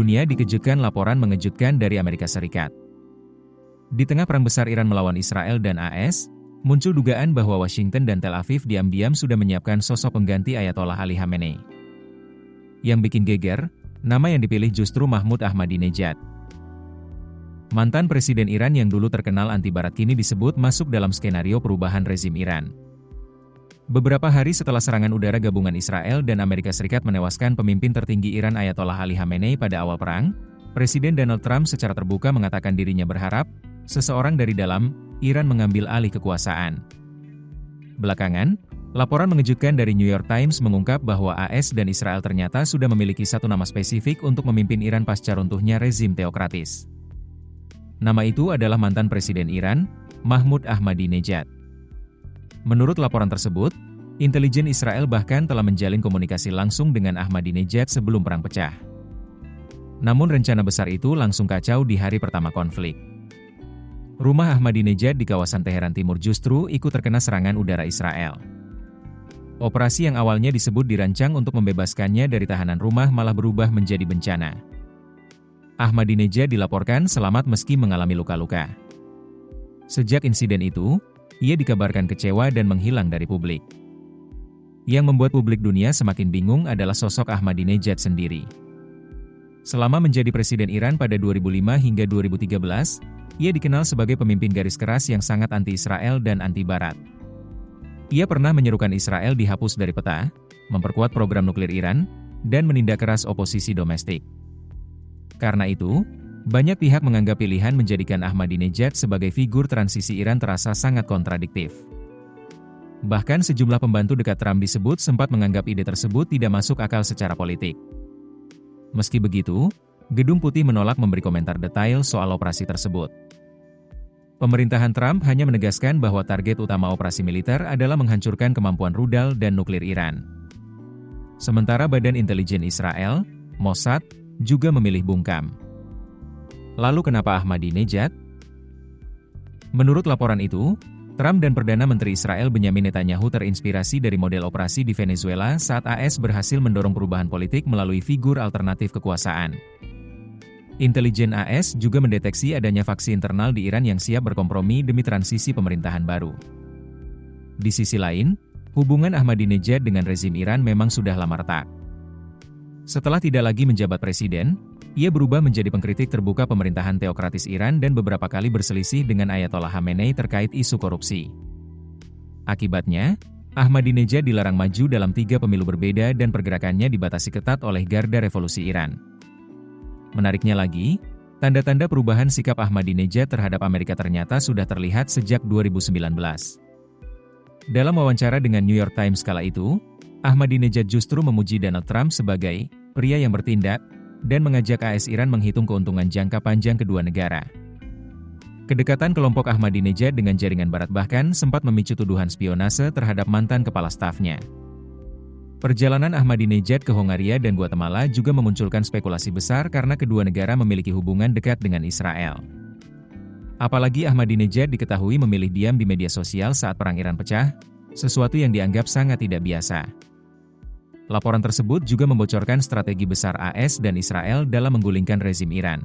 Dunia dikejutkan laporan mengejutkan dari Amerika Serikat. Di tengah perang besar Iran melawan Israel dan AS, muncul dugaan bahwa Washington dan Tel Aviv diam-diam sudah menyiapkan sosok pengganti Ayatollah Ali Khamenei. Yang bikin geger, nama yang dipilih justru Mahmud Ahmadinejad. Mantan Presiden Iran yang dulu terkenal anti-Barat kini disebut masuk dalam skenario perubahan rezim Iran. Beberapa hari setelah serangan udara gabungan Israel dan Amerika Serikat menewaskan pemimpin tertinggi Iran Ayatollah Ali Khamenei pada awal perang, Presiden Donald Trump secara terbuka mengatakan dirinya berharap, seseorang dari dalam Iran mengambil alih kekuasaan. Belakangan, laporan mengejutkan dari New York Times mengungkap bahwa AS dan Israel ternyata sudah memiliki satu nama spesifik untuk memimpin Iran pasca runtuhnya rezim teokratis. Nama itu adalah mantan Presiden Iran, Mahmud Ahmadinejad. Menurut laporan tersebut, intelijen Israel bahkan telah menjalin komunikasi langsung dengan Ahmadinejad sebelum perang pecah. Namun rencana besar itu langsung kacau di hari pertama konflik. Rumah Ahmadinejad di kawasan Teheran Timur justru ikut terkena serangan udara Israel. Operasi yang awalnya disebut dirancang untuk membebaskannya dari tahanan rumah malah berubah menjadi bencana. Ahmadinejad dilaporkan selamat meski mengalami luka-luka. Sejak insiden itu, ia dikabarkan kecewa dan menghilang dari publik. Yang membuat publik dunia semakin bingung adalah sosok Ahmadinejad sendiri. Selama menjadi Presiden Iran pada 2005 hingga 2013, ia dikenal sebagai pemimpin garis keras yang sangat anti-Israel dan anti-Barat. Ia pernah menyerukan Israel dihapus dari peta, memperkuat program nuklir Iran, dan menindak keras oposisi domestik. Karena itu, banyak pihak menganggap pilihan menjadikan Ahmadinejad sebagai figur transisi Iran terasa sangat kontradiktif. Bahkan sejumlah pembantu dekat Trump disebut sempat menganggap ide tersebut tidak masuk akal secara politik. Meski begitu, Gedung Putih menolak memberi komentar detail soal operasi tersebut. Pemerintahan Trump hanya menegaskan bahwa target utama operasi militer adalah menghancurkan kemampuan rudal dan nuklir Iran. Sementara Badan Intelijen Israel, Mossad, juga memilih bungkam. Lalu kenapa Ahmadinejad? Menurut laporan itu, Trump dan Perdana Menteri Israel Benyamin Netanyahu terinspirasi dari model operasi di Venezuela saat AS berhasil mendorong perubahan politik melalui figur alternatif kekuasaan. Intelijen AS juga mendeteksi adanya faksi internal di Iran yang siap berkompromi demi transisi pemerintahan baru. Di sisi lain, hubungan Ahmadinejad dengan rezim Iran memang sudah lama retak. Setelah tidak lagi menjabat presiden, ia berubah menjadi pengkritik terbuka pemerintahan teokratis Iran dan beberapa kali berselisih dengan Ayatollah Khamenei terkait isu korupsi. Akibatnya, Ahmadinejad dilarang maju dalam 3 pemilu berbeda dan pergerakannya dibatasi ketat oleh Garda Revolusi Iran. Menariknya lagi, tanda-tanda perubahan sikap Ahmadinejad terhadap Amerika ternyata sudah terlihat sejak 2019. Dalam wawancara dengan New York Times kala itu, Ahmadinejad justru memuji Donald Trump sebagai pria yang bertindak, dan mengajak AS Iran menghitung keuntungan jangka panjang kedua negara. Kedekatan kelompok Ahmadinejad dengan jaringan Barat bahkan sempat memicu tuduhan spionase terhadap mantan kepala stafnya. Perjalanan Ahmadinejad ke Hongaria dan Guatemala juga memunculkan spekulasi besar karena kedua negara memiliki hubungan dekat dengan Israel. Apalagi Ahmadinejad diketahui memilih diam di media sosial saat perang Iran pecah, sesuatu yang dianggap sangat tidak biasa. Laporan tersebut juga membocorkan strategi besar AS dan Israel dalam menggulingkan rezim Iran.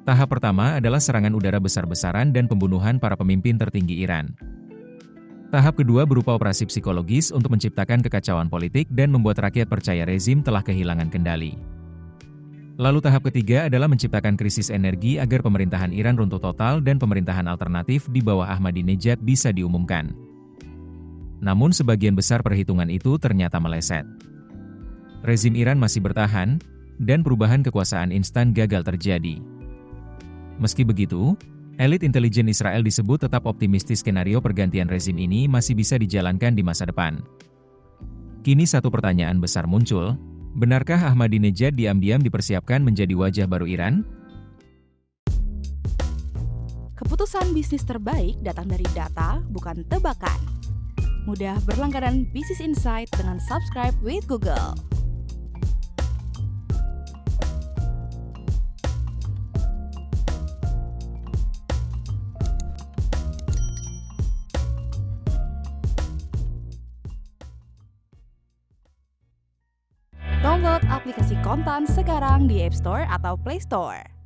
Tahap pertama adalah serangan udara besar-besaran dan pembunuhan para pemimpin tertinggi Iran. Tahap kedua berupa operasi psikologis untuk menciptakan kekacauan politik dan membuat rakyat percaya rezim telah kehilangan kendali. Lalu tahap ketiga adalah menciptakan krisis energi agar pemerintahan Iran runtuh total dan pemerintahan alternatif di bawah Ahmadinejad bisa diumumkan. Namun sebagian besar perhitungan itu ternyata meleset. Rezim Iran masih bertahan, dan perubahan kekuasaan instan gagal terjadi. Meski begitu, elit intelijen Israel disebut tetap optimistis skenario pergantian rezim ini masih bisa dijalankan di masa depan. Kini satu pertanyaan besar muncul, benarkah Ahmadinejad diam-diam dipersiapkan menjadi wajah baru Iran? Keputusan bisnis terbaik datang dari data, bukan tebakan. Mudah berlangganan Business Insight dengan subscribe with Google. Download aplikasi Kontan sekarang di App Store atau Play Store.